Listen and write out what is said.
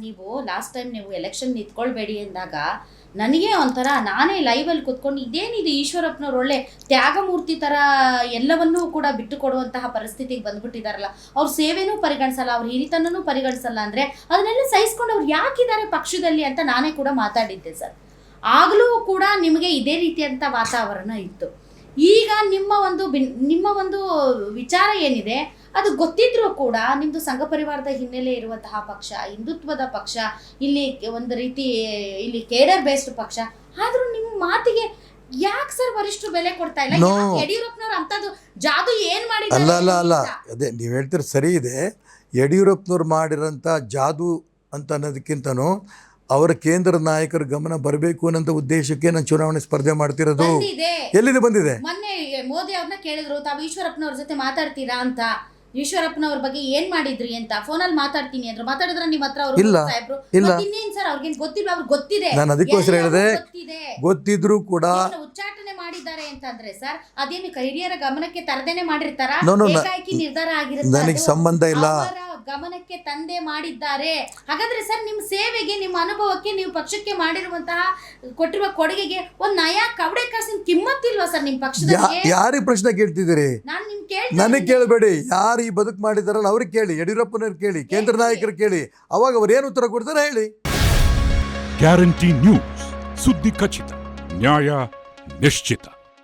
ನೀವು last time ನೀವು election ನಿಂತ್ಕೊಳ್ಬೇಡಿ ಅಂದಾಗ ನನಗೆ ಒಂಥರ ನಾನೇ ಲೈವಲ್ಲಿ ಕೂತ್ಕೊಂಡು ಇದೇನಿದು ಈಶ್ವರಪ್ಪನವ್ರು ಒಳ್ಳೆ ತ್ಯಾಗಮೂರ್ತಿ ಥರ ಎಲ್ಲವನ್ನೂ ಕೂಡ ಬಿಟ್ಟು ಕೊಡುವಂತಹ ಪರಿಸ್ಥಿತಿಗೆ ಬಂದ್ಬಿಟ್ಟಿದಾರಲ್ಲ, ಅವ್ರ ಸೇವೆನೂ ಪರಿಗಣಿಸಲ್ಲ, ಅವ್ರ ಹಿರಿತನೂ ಪರಿಗಣಿಸಲ್ಲ ಅಂದರೆ ಅದನ್ನೆಲ್ಲ ಸಹಿಸ್ಕೊಂಡು ಅವ್ರು ಯಾಕಿದ್ದಾರೆ ಪಕ್ಷದಲ್ಲಿ ಅಂತ ನಾನೇ ಕೂಡ ಮಾತಾಡಿದ್ದೆ ಸರ್. ಆಗಲೂ ಕೂಡ ನಿಮಗೆ ಇದೇ ರೀತಿಯಂಥ ವಾತಾವರಣ ಇತ್ತು. ಈಗ ನಿಮ್ಮ ಒಂದು ವಿಚಾರ ಏನಿದೆ ಅದು ಗೊತ್ತಿದ್ರೂ ಕೂಡ ನಿಮ್ಮದು ಸಂಘ ಪರಿವಾರದ ಹಿನ್ನೆಲೆ ಇರುವಂತಹ ಪಕ್ಷ, ಹಿಂದುತ್ವದ ಪಕ್ಷ, ಇಲ್ಲಿ ಒಂದು ರೀತಿ ಇಲ್ಲಿ ಕೇಡರ್ ಬೇಸ್ಡ್ ಪಕ್ಷ, ಆದರೂ ನಿಮ್ಮ ಮಾತಿಗೆ ಯಾಕೆ ಸರ್ ವರಿಷ್ಠರು ಬೆಲೆ ಕೊಡ್ತಾ ಇಲ್ಲ? ಯಡಿಯೂರಪ್ಪನವ್ರು ಅಂತದ್ದು ಜಾದು ಏನ್ ಮಾಡಿದ್ದಾರೆ? ಅಲ್ಲ ಅದೇ ನೀವು ಹೇಳ್ತೀರ ಸರಿ ಇದೆ. ಯಡಿಯೂರಪ್ಪನವ್ರು ಮಾಡಿರೋಂಥ ಜಾದು ಅಂತ ಅನ್ನೋದಕ್ಕಿಂತನೂ ಅವರ ಕೇಂದ್ರ ನಾಯಕರ ಗಮನ ಬರಬೇಕು ಅನ್ನೋ ಉದ್ದೇಶಕ್ಕೆ ನಾನು ಚುನಾವಣೆ ಸ್ಪರ್ಧೆ ಮಾಡ್ತಿರೋದು. ಎಲ್ಲಿದೆ ಬಂದಿದೆ? ಮೊನ್ನೆ ಮೋದಿ ಅವ್ರನ್ನ ಕೇಳಿದ್ರು, ತಾವು ಈಶ್ವರಪ್ಪನವ್ರ ಜೊತೆ ಮಾತಾಡ್ತೀರಾ ಅಂತ, ಈಶ್ವರಪ್ಪನವ್ರ ಬಗ್ಗೆ ಏನ್ ಮಾಡಿದ್ರಿ ಅಂತ ಫೋನಲ್ಲಿ ಮಾತಾಡ್ತೀನಿ ಅಂದ್ರು. ಮಾತಾಡಿದ್ರ ನಿಮ್ಮ ಹತ್ರ ಅವರು ಸಾಹೇಬ್ರು? ಇನ್ನೇನ್ ಸರ್ ಅವ್ರಿಗೇನ್ ಗೊತ್ತಿಲ್ಲ? ಅವ್ರಿಗೆ ಗೊತ್ತಿದೆ. ನಾನು ಅದಕ್ಕೋಸ್ಕರ ಹೇಳಿದೆ, ಗೊತ್ತಿದ್ರು ಕೂಡ ಉಚ್ಚಾಟನೆ ಮಾಡಿದ್ದಾರೆ ಅಂತಂದ್ರೆ ಸರ್ ಅದೇನು ಹಿರಿಯರ ಗಮನಕ್ಕೆ ತರದೇನೆ ಮಾಡಿರ್ತಾರ? ಏಕಾಏಕಿ ನಿರ್ಧಾರ ಆಗಿರುತ್ತೆ, ನನಗೆ ಸಂಬಂಧ ಇಲ್ಲ. ಗಮನಕ್ಕೆ ತಂದೆ ಮಾಡಿದ್ದಾರೆ. ಹಾಗಾದ್ರೆ ಸರ್ ನಿಮ್ಮ ಸೇವೆಗೆ, ನಿಮ್ಮ ಅನುಭವಕ್ಕೆ, ನೀವು ಪಕ್ಷಕ್ಕೆ ಮಾಡಿರುವಂತಹ ಕೊಟ್ಟಿರುವ ಕೊಡುಗೆಗೆ ಒಂದ್ ನಯಾ ಕವಡೆ ಕಾಸಿನ ಕಿಮ್ಮತ್ತಿಲ್ವಾ ಸರ್ ನಿಮ್ಮ ಪಕ್ಷದಲ್ಲಿ? ಯಾರಿಗೆ ಪ್ರಶ್ನೆ ಕೇಳ್ತಿದ್ದೀರಿ? ನಾನು ನಿಮ್ ನನಗೆ ಕೇಳಬೇಡಿ. ಯಾರು ಈ ಬದುಕು ಮಾಡಿದಾರಲ್ಲ ಅವ್ರಿಗೆ ಕೇಳಿ, ಯಡಿಯೂರಪ್ಪನವ್ರು ಕೇಳಿ, ಕೇಂದ್ರ ನಾಯಕರು ಕೇಳಿ, ಅವಾಗ ಅವ್ರು ಏನು ಉತ್ತರ ಕೊಡ್ತಾರೆ ಹೇಳಿ. ಗ್ಯಾರಂಟಿ ನ್ಯೂಸ್, ಸುದ್ದಿ ಖಚಿತ, ನ್ಯಾಯ ನಿಶ್ಚಿತ.